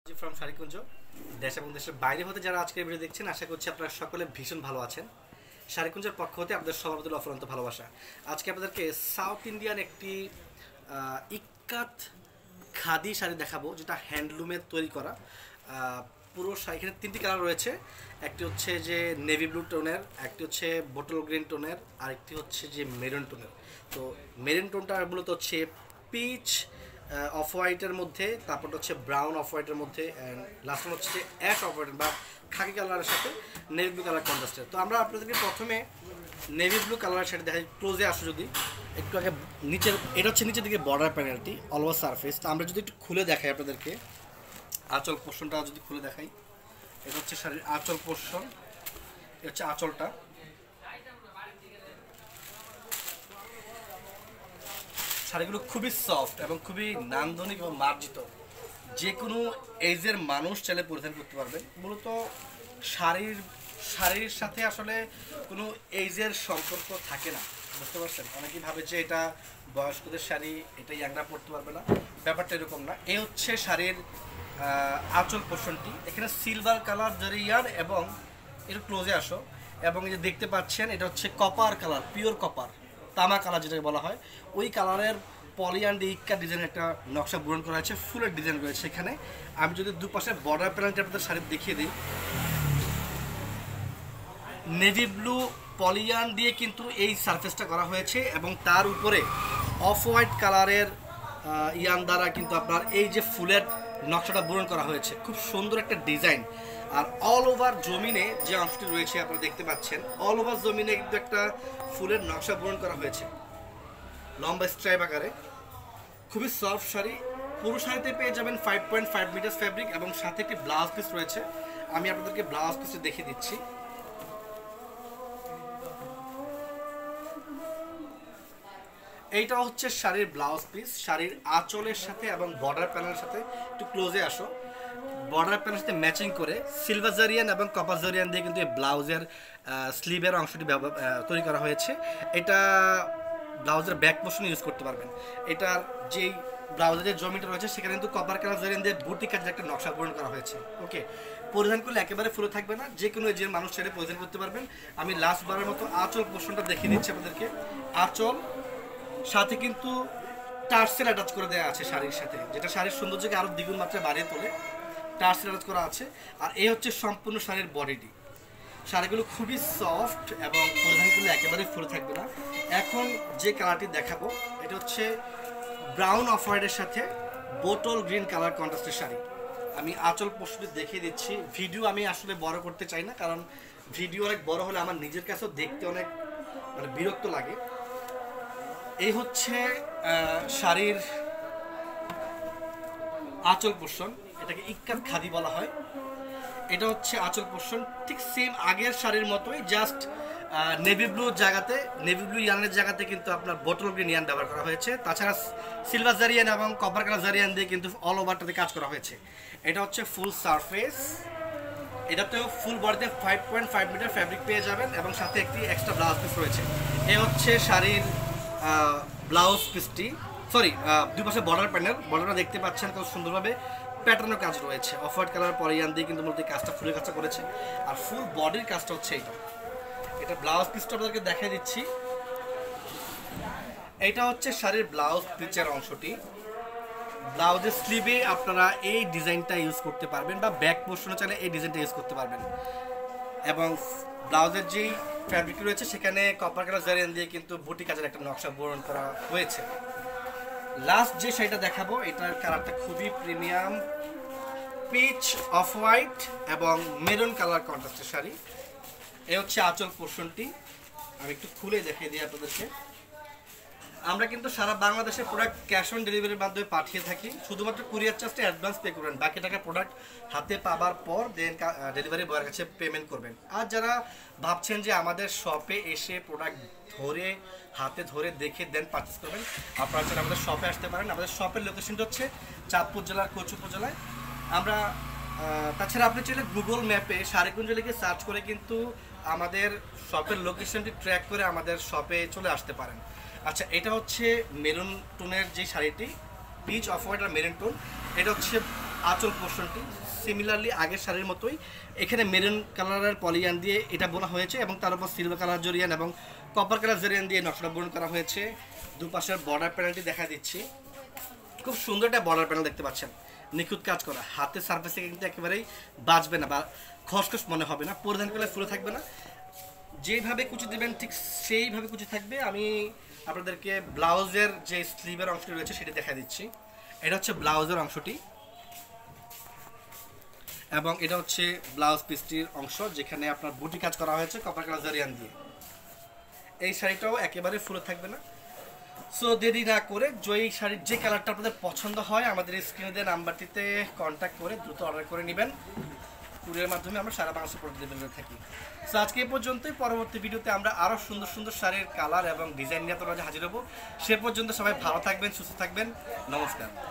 From Sharikunja দেশ এবং দেশের বাইরে হতে যারা আজকের ভিডিও দেখছেন আশা করছি আপনারা সকলে ভীষণ ভালো আছেন। শাড়িকুঞ্জের পক্ষ হতে আপনাদের সবার প্রতি অফুরন্ত ভালোবাসা। আজকে আপনাদেরকে সাউথ ইন্ডিয়ান একটি ইক্কাত খাদি শাড়ি দেখাবো, যেটা হ্যান্ডলুমের তৈরি করা। পুরো শাড়ি এখানে তিনটি কালার রয়েছে, একটি হচ্ছে যে নেভি ব্লু টোনের, একটি হচ্ছে বোটল গ্রিন টোনের, আরেকটি হচ্ছে যে মেরুন টোনের। তো মেরুন টোনটা মূলত হচ্ছে পিচ অফ হোয়াইটের মধ্যে, তারপরটা হচ্ছে ব্রাউন অফ হোয়াইটের মধ্যে, অ্যান্ড লাস্ট হচ্ছে যে অ্যাশ অফ হোয়াইট বা খাকি কালারের সাথে নেভি ব্লু কালার কন্ট্রাস্টের। তো আমরা আপনাদেরকে প্রথমে নেভি ব্লু কালারের শাড়ি দেখাই। ক্লোজে আসো যদি একটু আগে, নিচের এটা হচ্ছে নিচের দিকে বর্ডার প্যানেলটি অল ওভার সারফেস। তো আমরা যদি একটু খুলে দেখাই আপনাদেরকে, আঁচল পোর্শনটা যদি খুলে দেখাই, এটা হচ্ছে শাড়ির আঁচল পোর্শন, এটা হচ্ছে আঁচলটা। শাড়িগুলো খুবই সফট এবং খুবই নান্দনিক এবং মার্জিত, যে কোনো এজের মানুষ চাইলে পরিধান করতে পারবেন। মূলত শাড়ির সাথে আসলে কোনো এজের সম্পর্ক থাকে না, বুঝতে পারছেন? অনেকেই ভাবে যে এটা বয়স্কদের শাড়ি, এটা ইয়াংরা পরতে পারবে না, ব্যাপারটা এরকম না। এই হচ্ছে শাড়ির আঁচল পোর্শনটি। এখানে সিলভার কালার জরিয়ার এবং একটু ক্লোজে আসো, এবং এই যে দেখতে পাচ্ছেন এটা হচ্ছে কপার কালার, পিওর কপার, তামা কালার যেটাকে বলা হয়, ওই কালারের পলি অ্যান্ড ইক্কা ডিজাইনের একটা নকশা পূরণ করা হয়েছে, ফুলের ডিজাইন রয়েছে এখানে। আমি যদি দুপাশে বর্ডার প্যানেলটা আপনাদের শাড়ি দেখিয়ে দিই, নেভি ব্লু পলিয়ান দিয়ে কিন্তু এই সারফেসটা করা হয়েছে, এবং তার উপরে অফ হোয়াইট কালারের ইয়ান দ্বারা কিন্তু আপনার এই যে ফুলের নকশাটা পূরণ করা হয়েছে। খুব সুন্দর একটা ডিজাইন। আর অল ওভার জমিনে যে অংশটি রয়েছে আপনারা দেখতে পাচ্ছেন, অল ওভার জমিনে কিন্তু একটা ফুলের নকশা পূরণ করা হয়েছে লম্বা স্ট্রাইপ আকারে। খুবই সফট শাড়ি। পুরো শাড়িতে পেয়ে যাবেন 5.5 মিটার ফ্যাব্রিক, এবং সাথে একটি ব্লাউজ পিস রয়েছে। আমি আপনাদেরকে ব্লাউজ পিসটা দেখিয়ে দিচ্ছি। এইটা হচ্ছে শাড়ির ব্লাউজ পিস, শাড়ির আঁচলের সাথে এবং বর্ডার প্যানেলের সাথে একটু ক্লোজে আসো। বর্ডার প্যানেলের সাথে ম্যাচিং করে সিলভার জারিয়ান এবং কপার জারিয়ান দিয়ে কিন্তু এই ব্লাউজের স্লিভের অংশটি তৈরি করা হয়েছে। এটা ব্লাউজের ব্যাক পোর্শন ইউজ করতে পারবের। এটার যেই ব্লাউজের যে জমিটা রয়েছে সেখানে কিন্তু কপার কালার জারিয়ান দিয়ে বুটি কাজের একটা নকশা পূরণ করা হয়েছে। ওকে, পরিধান করলে একেবারে ফুলে থাকবে না, যে কোনো যে মানুষ ছেড়ে পরিধান করতে পারবেন। আমি লাস্ট বারের মতো আঁচল পোর্শনটা দেখিয়ে দিচ্ছি আপনাদেরকে। আঁচল সাথে কিন্তু টার্সেল অ্যাটাচ করে দেওয়া আছে শাড়ির সাথে, যেটা শাড়ির সৌন্দর্যকে আরও দ্বিগুণ মাত্রায় বাড়িয়ে তোলে। টার্সেল অ্যাটাচ করা আছে। আর এই হচ্ছে সম্পূর্ণ শাড়ির বডিটি। শাড়িগুলো খুবই সফট এবং পরিধান করলে একেবারেই ফুলে থাকবে না। এখন যে কালারটি দেখাবো এটা হচ্ছে ব্রাউন অফ হোয়াইটের সাথে বোটল গ্রিন কালার কন্ট্রাস্টের শাড়ি। আমি আঁচল পোর্শনটি দেখিয়ে দিচ্ছি। ভিডিও আমি আসলে বড় করতে চাই না, কারণ ভিডিও অনেক বড় হলে আমার নিজের কাছেও দেখতে অনেক বিরক্ত লাগে। এই হচ্ছে শাড়ির আঁচল পোর্শন, এটাকে ইক্কাত খাদি বলা হয়। এটা হচ্ছে আঁচল পোর্শন, ঠিক সেম আগের শাড়ির মতোই, জাস্ট নেভি ব্লু জায়গাতে, নেভি ব্লু ইয়ানের জায়গাতে কিন্তু আপনার বোটল গ্রিন ইয়ান ব্যবহার করা হয়েছে। তাছাড়া সিলভার জারিয়ান এবং কপার কালার জারিয়ান দিয়ে কিন্তু অল ওভারটাতে কাজ করা হয়েছে। এটা হচ্ছে ফুল সারফেস। এটাতেও ফুল বডিতে 5.5 মিটার ফ্যাব্রিক পেয়ে যাবেন, এবং সাথে একটি এক্সট্রা ব্লাউজ পিস রয়েছে। এ হচ্ছে শাড়ির ব্লাউজ পিসটি, সরি দুই পাশে বর্ডার প্যানেল, বর্ডারটা দেখতে পাচ্ছেন কত সুন্দরভাবে প্যাটার্নের কাজ রয়েছে। অফ হোয়াইট কালার পরিয়ান দিয়ে কিন্তু মূলত কাজটা ফুলের কাজটা করেছে। আর ফুল বডির কাজটা হচ্ছে এইটা। এটা ব্লাউজ পিসটা আপনাদেরকে দেখাই দিচ্ছি। এইটা হচ্ছে শাড়ির ব্লাউজ পিচের অংশটি। ব্লাউজের স্লিভে আপনারা এই ডিজাইনটা ইউজ করতে পারবেন, বা ব্যাক পোর্শনে চাইলে এই ডিজাইনটা ইউজ করতে পারবেন। এবং ব্লাউজের যেই ফ্যাব্রিক রয়েছে সেখানে কপার কালার জারিয়ান দিয়ে কিন্তু বুটি কাজের একটা নকশা বরণ করা হয়েছে। লাস্ট যে শাড়িটা দেখাবো, এটার কালারটা খুবই প্রিমিয়াম, পিচ অফ হোয়াইট এবং মেরুন কালার কন্ট্রাস্টের শাড়ি। এই হচ্ছে আঁচল পোর্শনটি। আমি একটু খুলে দেখিয়ে দিই আপনাদেরকে। আমরা কিন্তু সারা বাংলাদেশে প্রোডাক্ট ক্যাশ অন ডেলিভারির মাধ্যমে পাঠিয়ে থাকি। শুধুমাত্র কুরিয়ার চার্জটা অ্যাডভান্স পে করবেন, বাকি টাকা প্রোডাক্ট হাতে পাবার পর দেন ডেলিভারি বয়ের কাছে পেমেন্ট করবেন। আর যারা ভাবছেন যে আমাদের শপে এসে প্রোডাক্ট ধরে হাতে ধরে দেখে দেন পারচেস করবেন, আপনারা চাইলে আমাদের শপে আসতে পারেন। আমাদের শপের লোকেশনটা হচ্ছে চাঁদপুর জেলার কচু উপজেলায়। আমরা তাছাড়া আপনি চাইলে গুগল ম্যাপে শাড়িকুঞ্জ লিখে সার্চ করে কিন্তু আমাদের শপের লোকেশনটি ট্র্যাক করে আমাদের শপে চলে আসতে পারেন। আচ্ছা, এটা হচ্ছে মেরুন টোনের যে শাড়িটি, পিচ অফ হোয়াইট আর মেরুন টোন। এটা হচ্ছে আঁচল পোর্শনটি সিমিলারলি আগের শাড়ির মতোই এখানে মেরুন কালারের পলিয়ান দিয়ে এটা বোনা হয়েছে এবং তার উপর সিলভার কালার জরিয়ান এবং কপার কালার জরিয়ান দিয়ে নকশা বোন করা হয়েছে। দুপাশের বর্ডার প্যানেলটি দেখা দিচ্ছি, খুব সুন্দর একটা বর্ডার প্যানেল দেখতে পাচ্ছেন, নিখুঁত কাজ করা, হাতের সার্ফেসে কিন্তু একেবারেই বাজবে না বা খসখস মনে হবে না, পরিধান করলে ফুলে থাকবে না, যেইভাবে কুচি দেবেন ঠিক সেইভাবে কুচি থাকবে। আমি আপনাদেরকে ব্লাউজের যে স্লিভের অংশটি রয়েছে সেটি দেখা দিচ্ছি। এটা হচ্ছে ব্লাউজের অংশটি এবং এটা হচ্ছে ব্লাউজ পিসটির অংশ যেখানে আপনার বুটি কাজ করা হয়েছে কপার কালার জারিয়ান দিয়ে। এই শাড়িটাও একেবারে ফুলে থাকবে না। সো দেরি না করে এই শাড়ির যে কালারটা আপনাদের পছন্দ হয় আমাদের স্ক্রিনে দেওয়া নাম্বারটিতে কন্ট্যাক্ট করে দ্রুত অর্ডার করে নেবেন। কুরিয়ার মাধ্যমে আমরা সারা বাংলাদেশে প্রোডাক্ট ডেলিভারি থাকি। সো আজকে এই পর্যন্তই, পরবর্তী ভিডিওতে আমরা আরও সুন্দর সুন্দর শাড়ির কালার এবং ডিজাইন নিয়ে তোমাদের হাজির হবো। সে পর্যন্ত সবাই ভালো থাকবেন, সুস্থ থাকবেন, নমস্কার।